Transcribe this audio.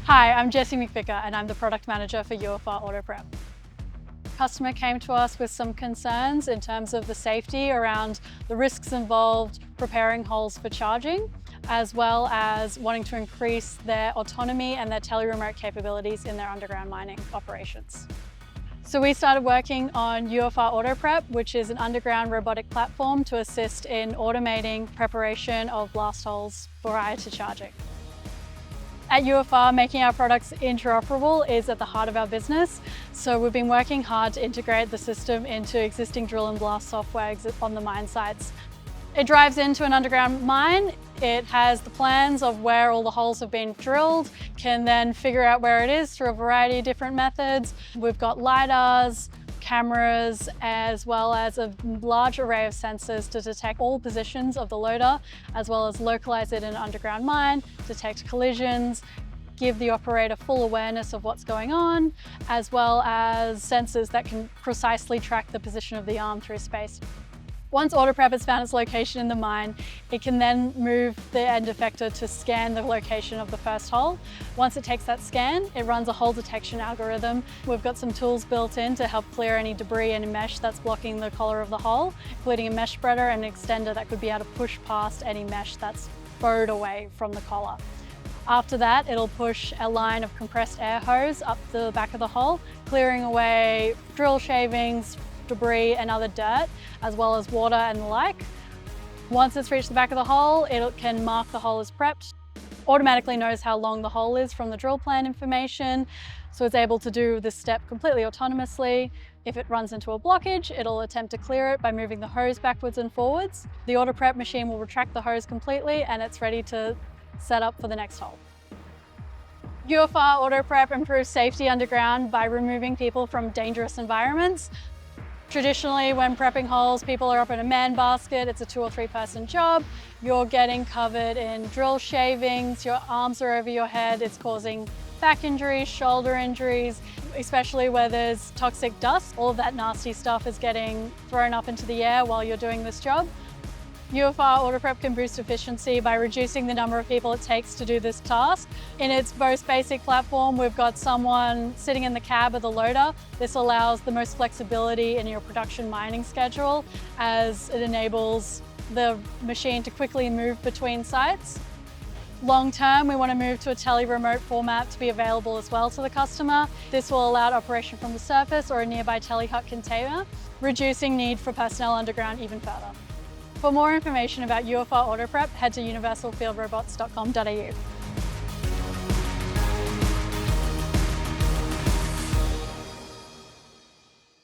Hi, I'm Jessie McVicar and I'm the Product Manager for UFR AutoPrep. Customer came to us with some concerns in terms of the safety around the risks involved preparing holes for charging, as well as wanting to increase their autonomy and their tele-remote capabilities in their underground mining operations. So we started working on UFR AutoPrep, which is an underground robotic platform to assist in automating preparation of blast holes prior to charging. At UFR, making our products interoperable is at the heart of our business. So we've been working hard to integrate the system into existing drill and blast software on the mine sites. It drives into an underground mine. It has the plans of where all the holes have been drilled, can then figure out where it is through a variety of different methods. We've got LiDARs, cameras, as well as a large array of sensors to detect all positions of the loader, as well as localize it in an underground mine, detect collisions, give the operator full awareness of what's going on, as well as sensors that can precisely track the position of the arm through space. Once AutoPrep has found its location in the mine, it can then move the end effector to scan the location of the first hole. Once it takes that scan, it runs a hole detection algorithm. We've got some tools built in to help clear any debris and mesh that's blocking the collar of the hole, including a mesh spreader and an extender that could be able to push past any mesh that's bowed away from the collar. After that, it'll push a line of compressed air hose up the back of the hole, clearing away drill shavings, debris and other dirt, as well as water and the like. Once it's reached the back of the hole, it can mark the hole as prepped, automatically knows how long the hole is from the drill plan information, so it's able to do this step completely autonomously. If it runs into a blockage, it'll attempt to clear it by moving the hose backwards and forwards. The AutoPrep machine will retract the hose completely and it's ready to set up for the next hole. UFR AutoPrep improves safety underground by removing people from dangerous environments. Traditionally, when prepping holes, people are up in a man basket. It's a 2 or 3 person job. You're getting covered in drill shavings, your arms are over your head. It's causing back injuries, shoulder injuries, especially where there's toxic dust. All of that nasty stuff is getting thrown up into the air while you're doing this job. UFR AutoPrep can boost efficiency by reducing the number of people it takes to do this task. In its most basic platform, we've got someone sitting in the cab of the loader. This allows the most flexibility in your production mining schedule as it enables the machine to quickly move between sites. Long term, we want to move to a tele-remote format to be available as well to the customer. This will allow operation from the surface or a nearby tele-hut container, reducing need for personnel underground even further. For more information about UFR AutoPrep, head to universalfieldrobots.com.au.